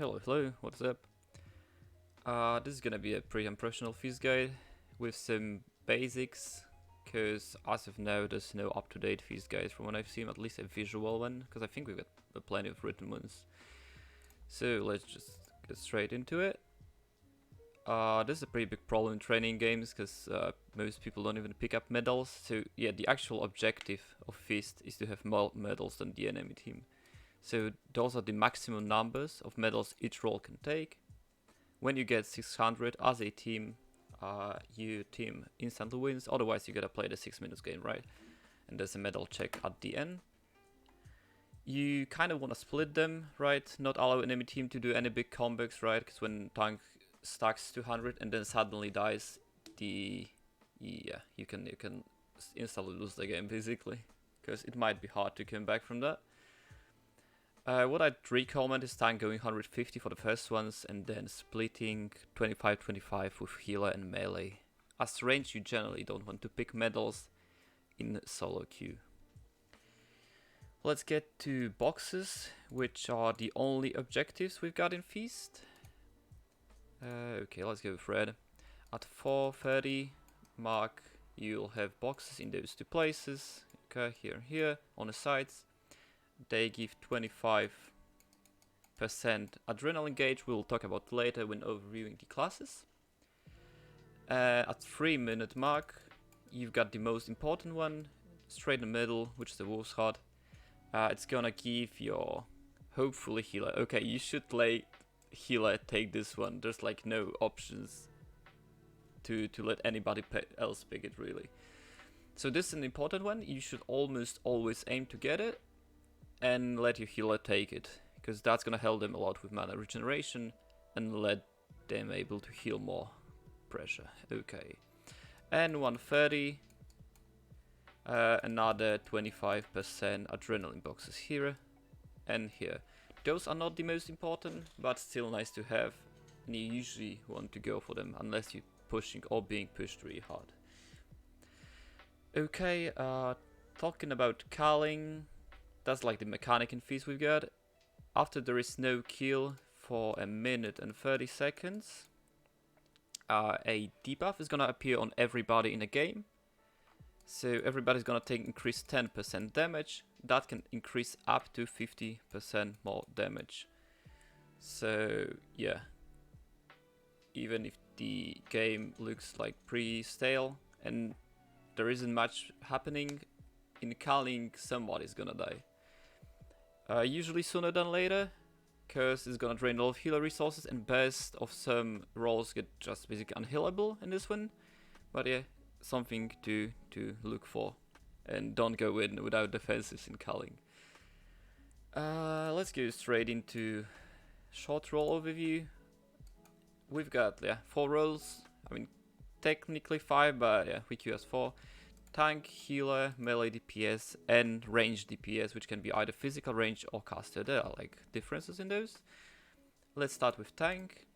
Hello, what's up? This is gonna be a pretty unprofessional feast guide with some basics, because as of now there's no up-to-date feast guides from what I've seen, at least a visual one, because I think we've got plenty of written ones. So let's just get straight into it. This is a pretty big problem in training games, because most people don't even pick up medals. So yeah, the actual objective of feast is to have more medals than the enemy team. So those are the maximum numbers of medals each role can take. When you get 600 as a team, your team instantly wins. Otherwise, you gotta play the 6 minutes game, right? And there's a medal check at the end. You kind of want to split them, right? Not allow enemy team to do any big comebacks, right? Because when tank stacks 200 and then suddenly dies, you can instantly lose the game basically, because it might be hard to come back from that. What I'd recommend is tank going 150 for the first ones and then splitting 25-25 with healer and melee. As range, you generally don't want to pick medals in solo queue. Let's get to boxes, which are the only objectives we've got in Feast. Okay, let's go with red. At 4:30 mark, you'll have boxes in those two places. Okay, here and here on the sides. They give 25% adrenaline gauge. We'll talk about later when overviewing the classes. At 3-minute mark, you've got the most important one, straight in the middle, which is the Wolf's Heart. It's gonna give your, hopefully, healer. Okay, you should let healer take this one. There's like no options to let anybody else pick it, really. So this is an important one. You should almost always aim to get it and let your healer take it, because that's gonna help them a lot with mana regeneration and let them able to heal more pressure. Okay, and 1:30, another 25% adrenaline boxes here and here. Those are not the most important, but still nice to have, and you usually want to go for them unless you're pushing or being pushed really hard. Okay, talking about Culling. That's like the mechanic in Feast we've got. After there is no kill for 1 minute and 30 seconds, a debuff is gonna appear on everybody in the game. So everybody's gonna take increased 10% damage. That can increase up to 50% more damage. So yeah, even if the game looks like pretty stale and there isn't much happening, in Culling somebody's gonna die. Usually sooner than later, because it's gonna drain a lot of healer resources, and best of some roles get just basically unhealable in this one. But yeah, something to look for, and don't go in without defenses in Culling. Let's go straight into short role overview. We've got 4 roles. I mean, technically 5, but yeah, we queue as 4. Tank, healer, melee DPS, and range DPS, which can be either physical range or caster. There are like differences in those. Let's start with tank.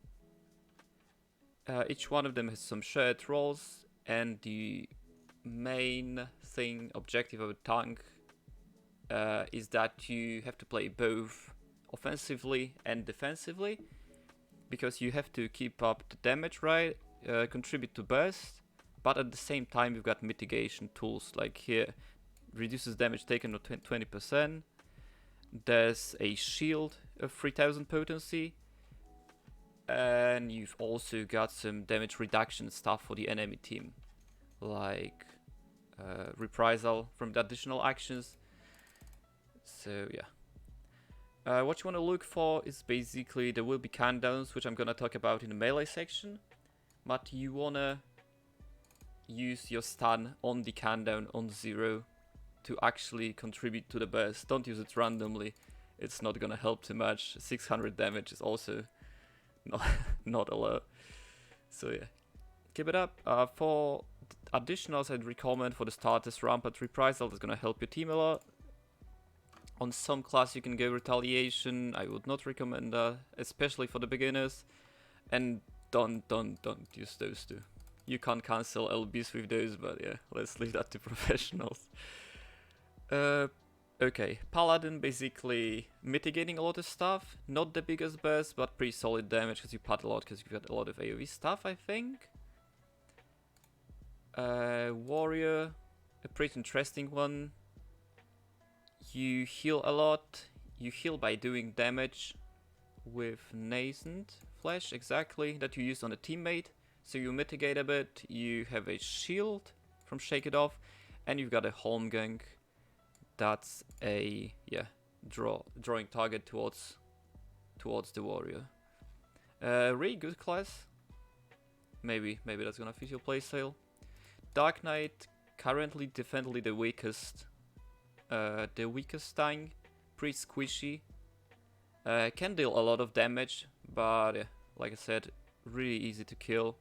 Each one of them has some shared roles, and the main objective of a tank is that you have to play both offensively and defensively, because you have to keep up the damage, right? Contribute to burst. But at the same time, we've got mitigation tools, like here, reduces damage taken to 20%. There's a shield of 3000 potency. And you've also got some damage reduction stuff for the enemy team, like reprisal from the additional actions. So yeah. What you want to look for is basically, there will be countdowns, which I'm going to talk about in the melee section. But you want to use your stun on the countdown on 0 to actually contribute to the burst. Don't use it randomly, it's not gonna help too much. 600 damage is also not a lot. So yeah, keep it up. For additionals, I'd recommend for the starters Rampart Reprisal. That's gonna help your team a lot. On some class you can go Retaliation. I would not recommend that, especially for the beginners. And don't use those two. You can't cancel LBs with those, but yeah, let's leave that to professionals. Okay, Paladin basically mitigating a lot of stuff. Not the biggest burst, but pretty solid damage because you pad a lot because you've got a lot of AoE stuff, I think. Warrior, a pretty interesting one. You heal a lot. You heal by doing damage with Nascent Flesh, exactly, that you use on a teammate. So you mitigate a bit, you have a shield from Shake It Off, and you've got a Holmgang. That's a, yeah, drawing target towards the warrior. Really good class. Maybe that's gonna fit your playstyle. Dark Knight, currently definitely the weakest thing. Pretty squishy. Can deal a lot of damage, but like I said, really easy to kill.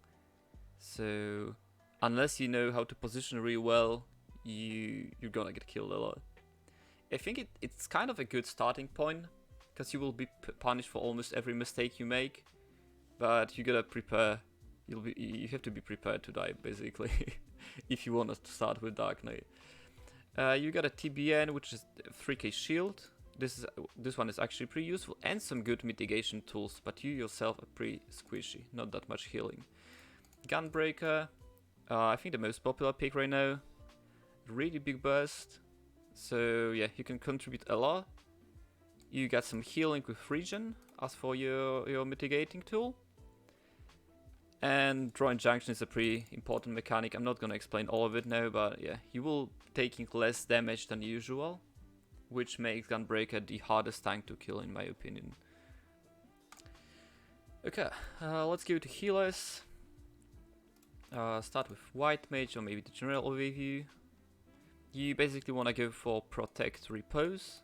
So unless you know how to position really well, you're gonna get killed a lot. I think it's kind of a good starting point, because you will be punished for almost every mistake you make. But you gotta prepare. You have to be prepared to die basically, if you want to start with Dark Knight. You got a TBN, which is 3k shield. This one is actually pretty useful, and some good mitigation tools, but you yourself are pretty squishy, not that much healing. Gunbreaker, I think the most popular pick right now. Really big burst, so yeah, you can contribute a lot. You got some healing with regen as for your mitigating tool. And drawing junction is a pretty important mechanic. I'm not gonna explain all of it now, but yeah, you will taking less damage than usual, which makes Gunbreaker the hardest tank to kill in my opinion. Okay, let's go to healers. Start with White Mage, or maybe the general overview. You basically want to go for Protect, Repose.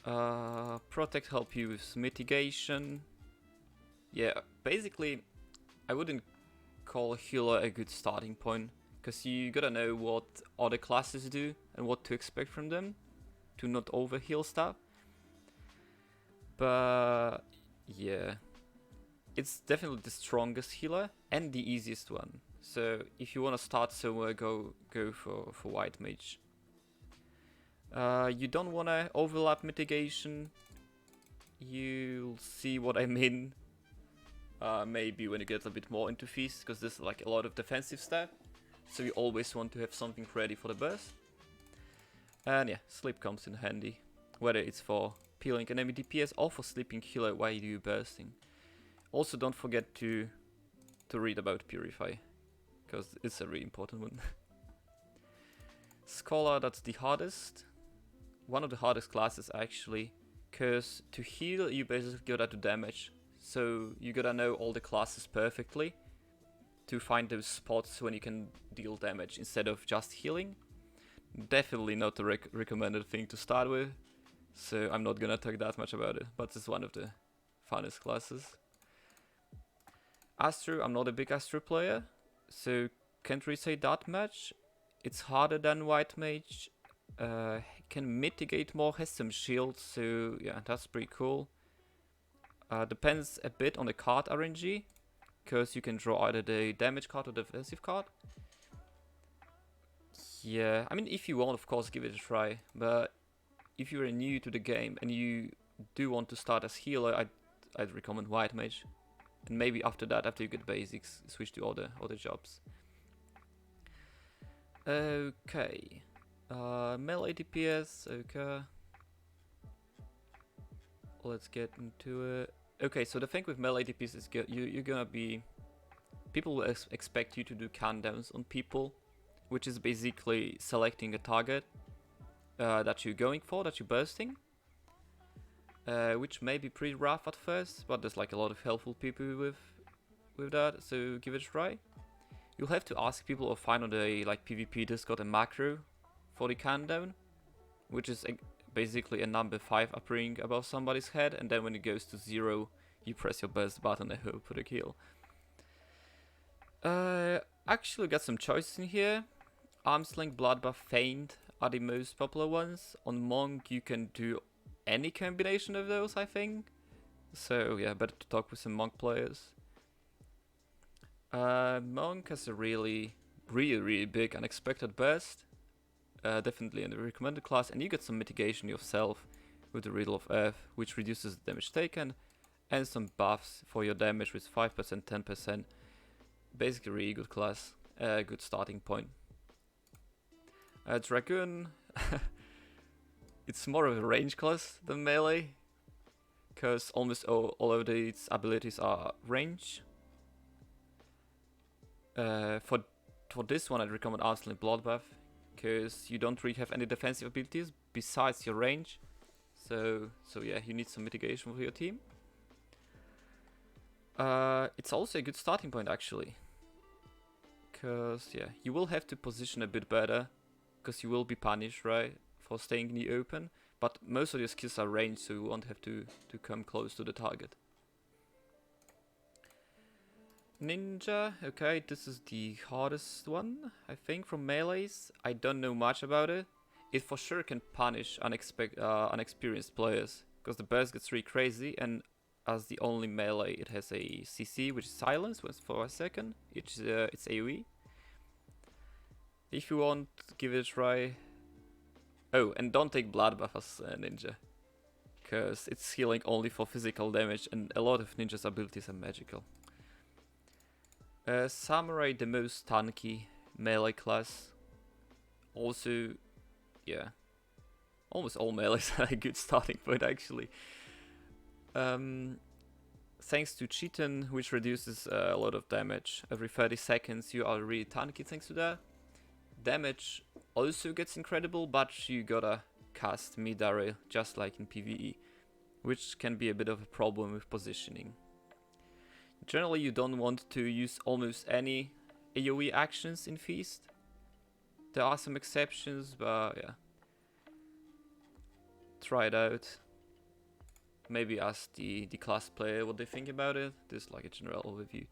Protect help you with mitigation. Yeah, basically, I wouldn't call healer a good starting point, because you gotta know what other classes do and what to expect from them to not overheal stuff. But yeah, it's definitely the strongest healer and the easiest one. So if you want to start somewhere, go for White Mage. You don't want to overlap mitigation. You'll see what I mean. Maybe when you get a bit more into Feast, because there's like a lot of defensive stuff. So you always want to have something ready for the burst. And yeah, Sleep comes in handy, whether it's for peeling enemy DPS or for sleeping healer while you're bursting. Also, don't forget to read about Purify, because it's a really important one. Scholar, that's the hardest. One of the hardest classes actually, because to heal you basically gotta do damage. So you gotta know all the classes perfectly to find those spots when you can deal damage instead of just healing. Definitely not a recommended thing to start with, so I'm not gonna talk that much about it, but it's one of the funnest classes. Astro, I'm not a big Astro player, so can't really say that much. It's harder than White Mage, can mitigate more, has some shields, so yeah, that's pretty cool. Depends a bit on the card RNG, because you can draw either the damage card or the defensive card. Yeah, I mean, if you want, of course, give it a try, but if you're new to the game and you do want to start as healer, I'd recommend White Mage. And maybe after that, after you get basics, switch to other jobs. Okay. Melee DPS, okay. Let's get into it. Okay, so the thing with melee DPS is you're gonna be... People will expect you to do countdowns on people, which is basically selecting a target that you're going for, that you're bursting. Which may be pretty rough at first, but there's like a lot of helpful people with that, so give it a try. You'll have to ask people or find on the like PvP Discord a macro for the countdown, which is basically a number 5 appearing above somebody's head, and then when it goes to 0, you press your burst button and hope for the kill. Actually got some choices in here. Armsling, Bloodbath, Feint are the most popular ones. On Monk you can do any combination of those, I think. So yeah, better to talk with some Monk players. Monk has a really big unexpected burst. definitely in the recommended class, and you get some mitigation yourself with the Riddle of Earth, which reduces the damage taken, and some buffs for your damage with 5%, 10%. Basically, really good class, good starting point. Dragoon, it's more of a range class than melee, because almost all of its abilities are range. For this one, I'd recommend Arsenal Bloodbath, because you don't really have any defensive abilities besides your range. So yeah, you need some mitigation for your team. It's also a good starting point actually, because yeah, you will have to position a bit better, because you will be punished, right, for staying in the open. But most of your skills are ranged, so you won't have to come close to the target. Ninja, okay, this is the hardest one, I think, from melees. I don't know much about it. It for sure can punish unexperienced players, because the burst gets really crazy, and as the only melee, it has a CC, which is silence for a second. It's AoE. If you want, give it a try. Oh, and don't take Bloodbath as Ninja, because it's healing only for physical damage, and a lot of Ninja's abilities are magical. Samurai, the most tanky melee class. Also, yeah, almost all melees are a good starting point actually. Thanks to Chitin, which reduces a lot of damage every 30 seconds, you are really tanky thanks to that. Damage also gets incredible, but you gotta cast mid-array just like in PvE, which can be a bit of a problem with positioning. Generally, you don't want to use almost any AoE actions in Feast. There are some exceptions, but yeah. Try it out. Maybe ask the class player what they think about it. This is like a general overview.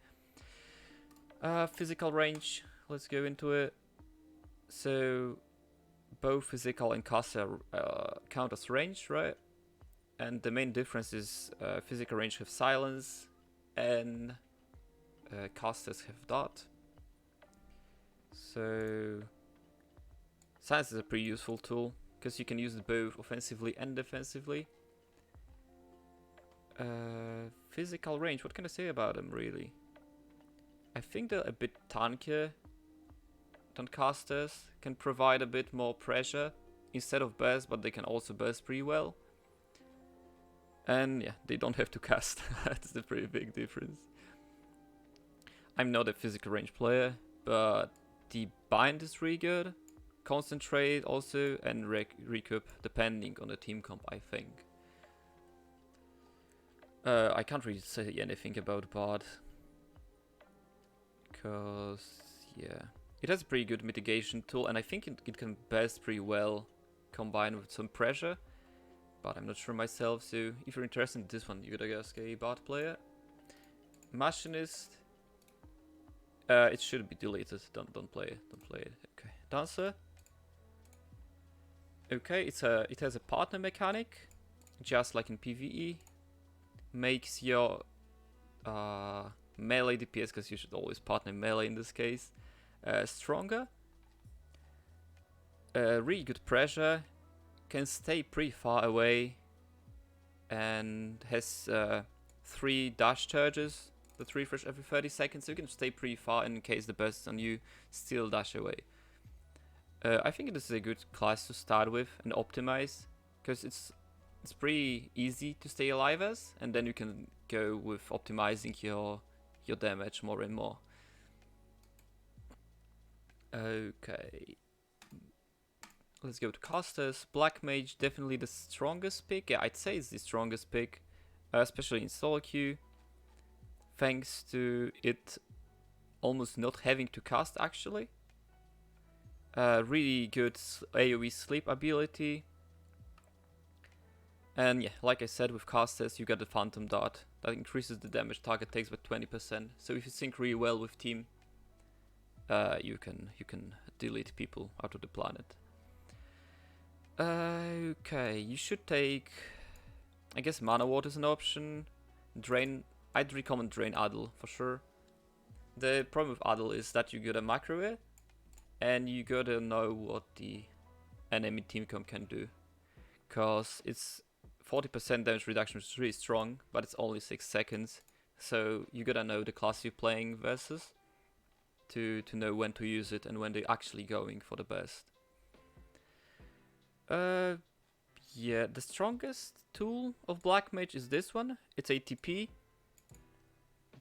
Physical range, let's go into it. So, both physical and caster count as range, right? And the main difference is physical range have silence, and casters have dart. So silence is a pretty useful tool, because you can use it both offensively and defensively. Physical range, what can I say about them really? I think they're a bit tankier than casters, can provide a bit more pressure instead of burst, but they can also burst pretty well. And yeah, they don't have to cast. That's a pretty big difference. I'm not a physical range player, but the bind is really good. Concentrate also, and recoup depending on the team comp, I think. I can't really say anything about Bard, because yeah, it has a pretty good mitigation tool, and I think it can burst pretty well combined with some pressure. But I'm not sure myself, so if you're interested in this one, you gotta ask a Bard player. Machinist, it should be deleted. Don't play it. Don't play it. Okay. Dancer. Okay, it has a partner mechanic, just like in PvE. Makes your melee DPS, because you should always partner melee in this case, stronger. Really good pressure. Can stay pretty far away, and has 3 dash charges that refresh every 30 seconds, so you can stay pretty far, and in case the burst is on you, still dash away. I think this is a good class to start with and optimize, because it's pretty easy to stay alive as, and then you can go with optimizing your damage more and more. Okay. Let's go to casters. Black Mage, definitely the strongest pick. Yeah, I'd say it's the strongest pick, especially in solo queue, thanks to it almost not having to cast actually. Really good AoE sleep ability. And yeah, like I said, with casters you got the Phantom Dart that increases the damage target takes by 20%. So if you sync really well with team, you can delete people out of the planet. Okay, you should take, I guess Mana Ward is an option. Drain, I'd recommend Drain Adel for sure. The problem with Adel is that you gotta macro it, and you gotta know what the enemy team comp can do. Because it's 40% damage reduction, which is really strong, but it's only 6 seconds. So you gotta know the class you're playing versus to know when to use it and when they're actually going for the best. Yeah, the strongest tool of Black Mage is this one. It's ATP.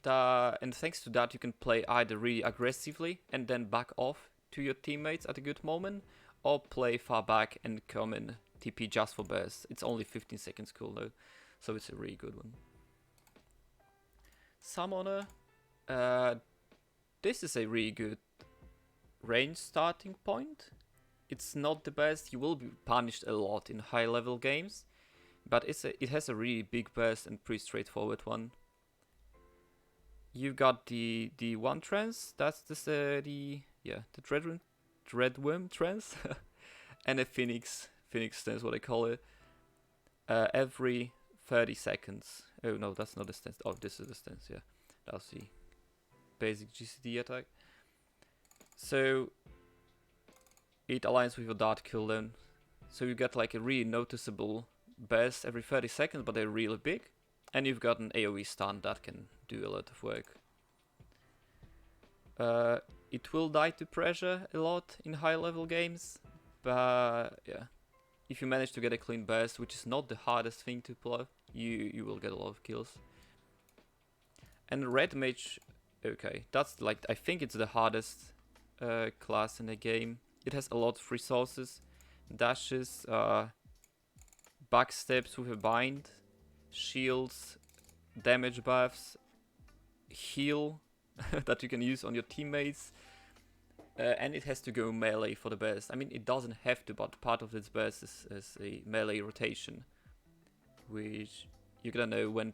And thanks to that, you can play either really aggressively and then back off to your teammates at a good moment, or play far back and come in TP just for burst. It's only 15 seconds cool though, so it's a really good one. Summoner. This is a really good range starting point. It's not the best, you will be punished a lot in high level games, but it has a really big burst and pretty straightforward one. You've got the one trance, that's the Dreadworm trance, and a Phoenix stance, what I call it, every 30 seconds. Oh no, that's not the stance. Oh, this is the stance, yeah. That's the basic GCD attack. So it aligns with your dart cooldown. So you get like a really noticeable burst every 30 seconds, but they're really big. And you've got an AoE stun that can do a lot of work. It will die to pressure a lot in high level games, but yeah, if you manage to get a clean burst, which is not the hardest thing to pull off, you will get a lot of kills. And Red Mage, okay, that's like, I think it's the hardest class in the game. It has a lot of resources, dashes, backsteps with a bind, shields, damage buffs, heal that you can use on your teammates, and it has to go melee for the burst. I mean, it doesn't have to, but part of its burst is a melee rotation, which you're gonna know when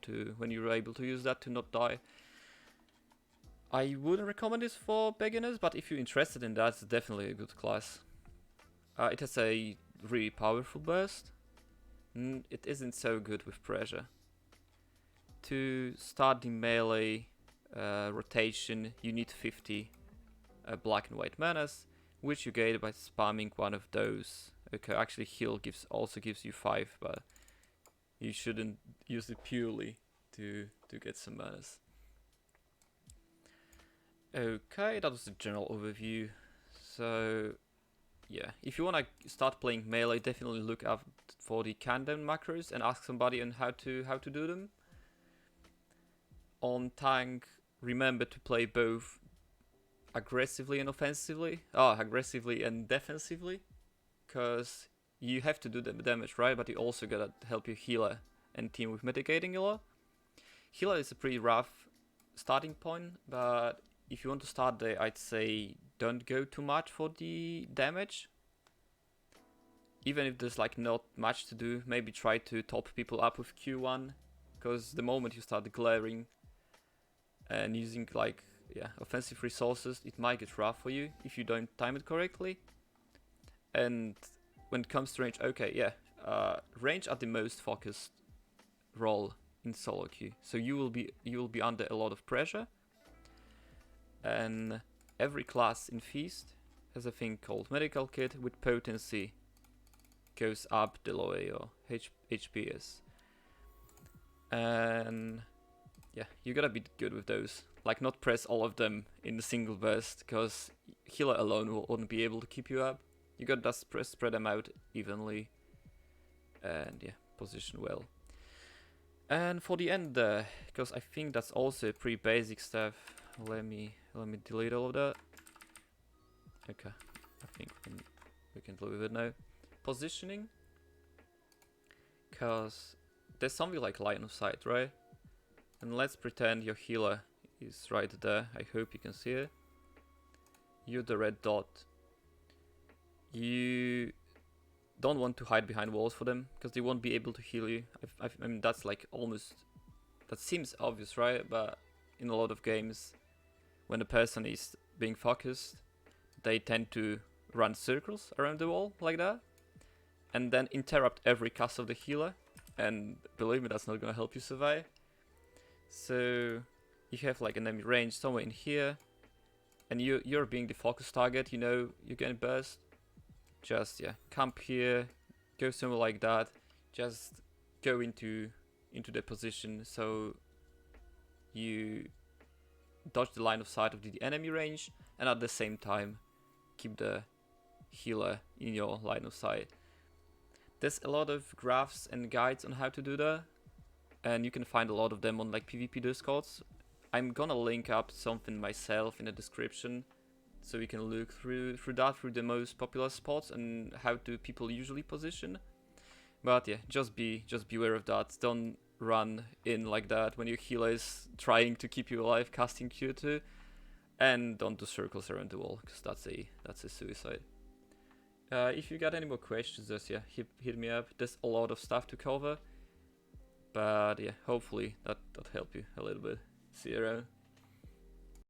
you're able to use that to not die. I wouldn't recommend this for beginners, but if you're interested in that, it's definitely a good class. It has a really powerful burst. It isn't so good with pressure. To start the melee rotation, you need 50 black and white manas, which you get by spamming one of those. Okay, actually heal also gives you 5, but you shouldn't use it purely to get some manas. Okay, that was the general overview. So yeah, if you want to start playing melee, definitely look up for the countdown macros and ask somebody on how to do them. On tank, remember to play both aggressively and offensively. Aggressively and defensively, because you have to do the damage, right? But you also gotta help your healer and team with mitigating a lot. Healer is a pretty rough starting point, but if you want to start there, I'd say don't go too much for the damage. Even if there's like not much to do, maybe try to top people up with Q1, because the moment you start glaring and using like offensive resources, it might get rough for you if you don't time it correctly. And when it comes to range, range are the most focused role in solo queue, so you will be under a lot of pressure. And every class in Feast has a thing called medical kit, with potency goes up the lower your HP is. And yeah, you gotta be good with those. Like, not press all of them in a single burst, because healer alone won't be able to keep you up. You gotta just spread them out evenly, and yeah, position well. And for the end, because I think that's also pretty basic stuff. Let me delete all of that. Okay, I think we can deal with it now. Positioning, because there's something like line of sight, right? And let's pretend your healer is right there. I hope you can see it. You're the red dot. You don't want to hide behind walls for them, because they won't be able to heal you. I mean, that's like that seems obvious, right? But in a lot of games, when the person is being focused, they tend to run circles around the wall like that, and then interrupt every cast of the healer. And believe me, that's not gonna help you survive. So you have like an enemy range somewhere in here, and you're being the focus target. You know you're getting burst. just camp here, go somewhere like that, just go into the position so you dodge the line of sight of the enemy range, and at the same time keep the healer in your line of sight. There's a lot of graphs and guides on how to do that, and you can find a lot of them on like PvP Discords. I'm gonna link up something myself in the description, so you can look through the most popular spots and how do people usually position. But yeah, just beware of that. Don't run in like that when your healer is trying to keep you alive casting Q2, and don't do circles around the wall, because that's a suicide. If you got any more questions, just hit me up. There's a lot of stuff to cover, but yeah, hopefully that helped you a little bit. See you around.